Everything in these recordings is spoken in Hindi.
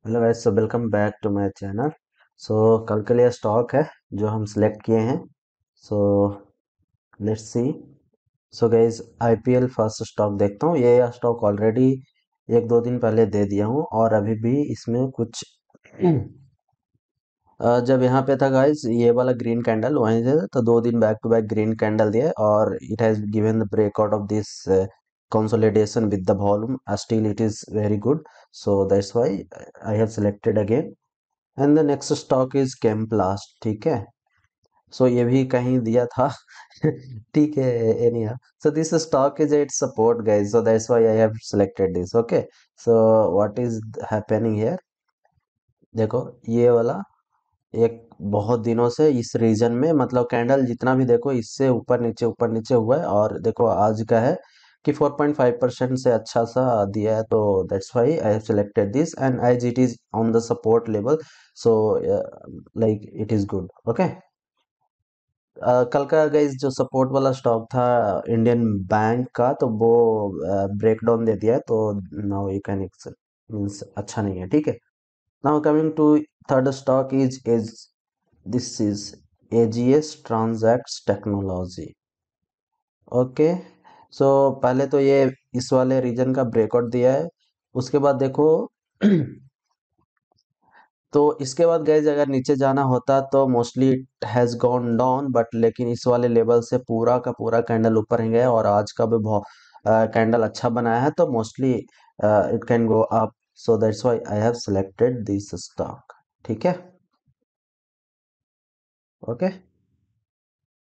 Hello guys, so welcome back to my channel. So कल के लिए स्टॉक है जो हम सिलेक्ट किए हैं। So let's see. So guys, IPL first stock देखता हूँ। ये स्टॉक ऑलरेडी एक दो दिन पहले दे दिया हूँ और अभी भी इसमें कुछ जब यहाँ पे था गाइस ये वाला ग्रीन कैंडल वहीं से तो 2 दिन back to back green candle दिया है और it has given the breakout of this consolidation with the volume. Still it is very good, so that's why I have selected again. And the next stock is कैम्प्लास्ट। ठीक है, सो ये भी कहीं दिया था। ठीक है, any so this stock is eight support guys, so that's why I have selected this. Okay, so what is happening here. देखो ये वाला एक बहुत दिनों से इस रीजन में, मतलब कैंडल जितना भी देखो इससे ऊपर नीचे हुआ है और देखो आज का है कि 4.5% से अच्छा सा दिया है, तो that's why I have selected this and as it is on the support level, so like it is good. Okay, कल का गाइस जो सपोर्ट वाला स्टॉक था इंडियन बैंक का, तो वो ब्रेक डाउन दे दिया है, तो नाउ यू कैन मीन्स अच्छा नहीं है। ठीक है, now coming to third stock is this is AGS transacts technology. Okay, so पहले तो ये इस वाले रीजन का ब्रेकआउट दिया है। उसके बाद देखो तो इसके बाद गैस अगर नीचे जाना होता तो mostly it has gone down, but लेकिन इस वाले लेवल से पूरा का पूरा कैंडल ऊपर ही गया और आज का भी बहुत कैंडल अच्छा बनाया है, तो mostly it can go up, so that's why I have selected this stock. ठीक है, okay,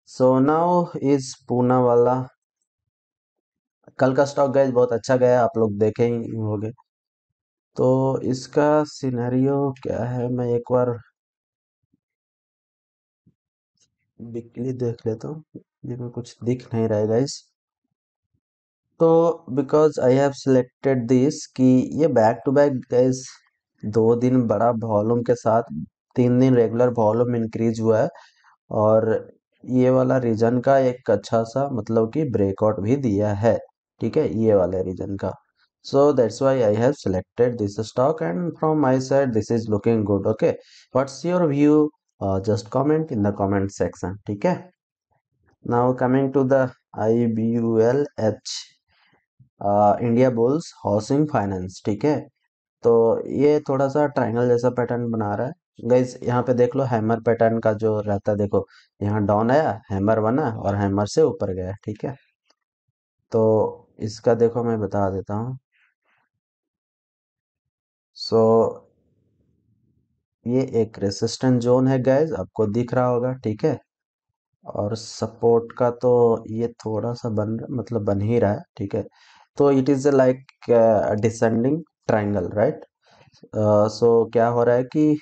so now is Poona वाला। कल का स्टॉक गैस बहुत अच्छा गया, आप लोग देखे ही होंगे। तो इसका सिनेरियो क्या है, मैं एक बार वीकली देख लेता हूँ। ये में कुछ दिख नहीं रहा है गाइस। तो because I have selected this कि ये बैक टू बैक गाइस 2 दिन बड़ा वॉल्यूम के साथ 3 दिन रेगुलर वॉल्यूम इंक्रीज हुआ है और ये वाला रीजन का एक अच्छा सा मतलब कि ब्रेकआउट भी दिया है। ठीक है, ये वाले रीजन का, so that's why I have selected this stock and from my side this is looking good. Okay, what's your view, just comment in the comment section. ठीक है, now coming to the IBULH, Indiabulls housing finance. ठीक है, तो ये थोड़ा सा ट्रायंगल जैसा पैटर्न बना रहा है गाइज। यहाँ पे देख लो हैमर पैटर्न का जो रहता है, देखो यहाँ डाउन आया, हैमर बना और हैमर से ऊपर गया। ठीक है, तो इसका देखो मैं बता देता हूँ। सो ये एक रेसिस्टेंट जोन है गाइज, आपको दिख रहा होगा। ठीक है, और सपोर्ट का तो ये थोड़ा सा मतलब बन ही रहा है। ठीक है, तो it is like descending triangle, right. So क्या हो रहा है कि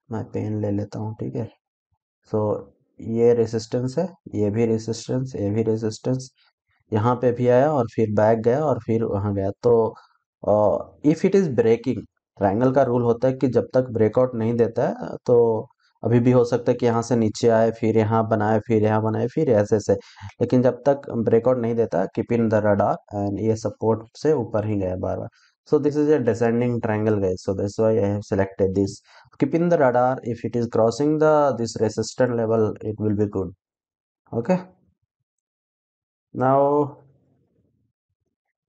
मैं पेन ले लेता हूँ। ठीक है, सो ये रेसिस्टेंस है, ये भी रेसिस्टेंस, ये भी रेसिस्टेंस, यहाँ पे भी आया और फिर बैक गया और फिर वहाँ गया। तो if it is breaking, triangle का रूल होता है कि जब तक ब्रेकआउट नहीं देता है तो अभी भी हो सकता है कि यहाँ से नीचे आए, फिर यहाँ बनाए, फिर यहाँ बनाए, फिर ऐसे से, लेकिन जब तक ब्रेकआउट नहीं देता keep in the radar, and ये सपोर्ट से ऊपर ही गया बार बार। So this is a descending triangle guys, so that's why I have selected this. Keep in the radar, if it is crossing the this resistance level it will be good. Okay, now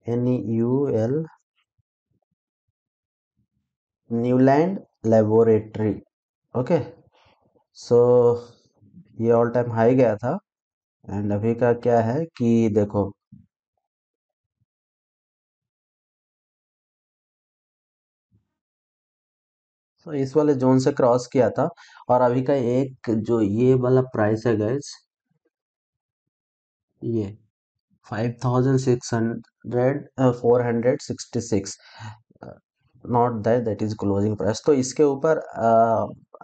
NEUL, Newland Laboratory। Okay, so ये ऑल टाइम हाई गया था एंड अभी का क्या है कि देखो तो इस वाले जोन से क्रॉस किया था और अभी का एक जो ये वाला प्राइस है गैस, ये 5600 466, not that that is closing price, तो इसके ऊपर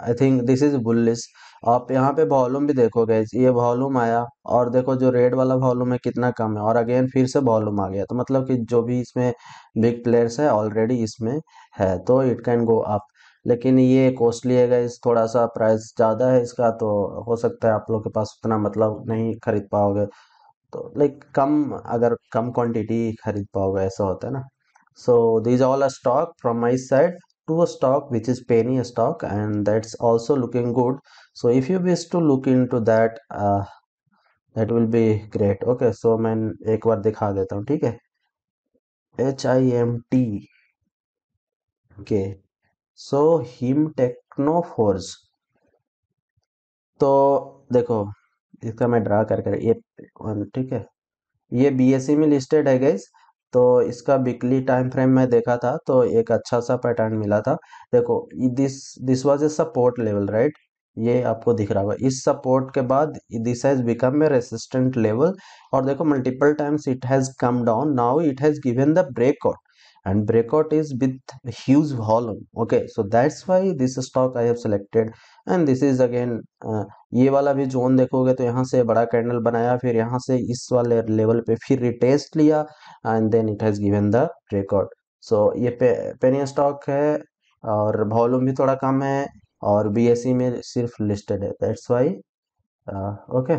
I think this is bullish. आप यहाँ पे वॉल्यूम भी देखो गैस, ये वॉल्यूम आया और देखो जो रेड वाला वॉल्यूम है कितना कम है और अगेन फिर से वॉल्यूम आ गया, तो मतलब कि जो भी इसमें बिग प्लेयर्स है ऑलरेडी इसमें है, तो इट कैन गो अप। लेकिन ये कॉस्टली है गैस, थोड़ा सा प्राइस ज़्यादा है इसका, तो हो सकता है आप लोग के पास उतना मतलब नहीं खरीद पाओगे, तो लाइक कम, अगर कम क्वांटिटी खरीद पाओगे ऐसा होता है ना। सो these all are stock from my side, to a stock which is penny stock, and that's also looking good. So if you wish to look into that, that will be great. Okay, so मैं एक बार दिखा देता हूँ, ठीक है। HIMT के, सो हिम टेक्नोफोर्स। तो देखो, इसका मैं ड्रा कर ये ठीक है, ये बीएसई में लिस्टेड है गाइस। तो इसका वीकली टाइम फ्रेम में देखा था तो एक अच्छा सा पैटर्न मिला था। देखो, this this was a support level, right. ये आपको दिख रहा होगा, इस सपोर्ट के बाद this has become a resistant level. और देखो, multiple times it has come down, now it has given the breakout, and breakout is with huge volume. Okay, so that's why this stock I have selected. And this is again, ये वाला भी जोन देखोगे तो यहाँ से बड़ा कैंडल बनाया, फिर यहाँ से इस वाले लेवल पे फिर रिटेस्ट लिया, and then it has given the breakout. So ये पेनी स्टॉक है, और वॉल्यूम भी थोड़ा कम है, और बीएसई में सिर्फ लिस्टेड है, that's why. Okay,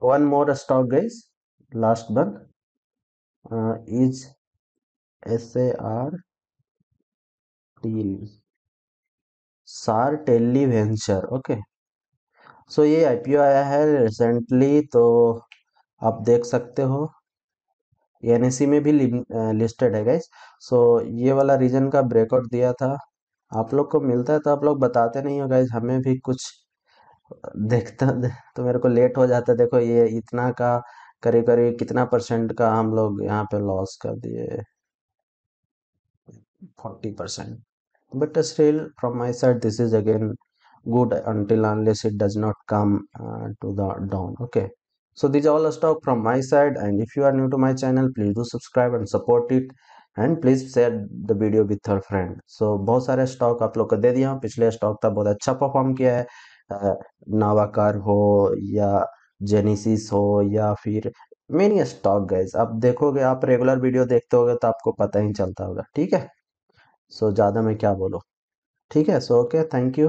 one more stock guys, last one is SAR सार टेली वेंचर। ओके, सो ये आईपीओ आया है रिसेंटली, तो आप देख सकते हो एनएससी में भी लिस्टेड है गाइस। सो ये वाला रीजन का ब्रेकआउट दिया था। आप लोग को मिलता है तो आप लोग बताते नहीं हो गाइस, हमें भी कुछ देखता तो मेरे को लेट हो जाता है। देखो, ये इतना का करीब करीब कितना परसेंट का हम लोग यहाँ पे लॉस कर दिए, 40%। But still, from my side, this is again good until unless it does not come to the down. Okay, so these are all the stock from my side, and if you are new to my channel, please do subscribe and support it, and please share the video with your friend. So बहुत सारे स्टॉक आप लोग को दे दिया हूँ। पिछले स्टॉक था बहुत अच्छा परफॉर्म किया है, नावाकार हो या जेनेसिस हो या फिर मेनी स्टॉक गाइस। आप देखोगे, आप रेगुलर वीडियो देखते होगे तो आपको पता ही चलता होगा, ठीक है। सो ज़्यादा मैं क्या बोलूँ, ठीक है। So okay, thank you.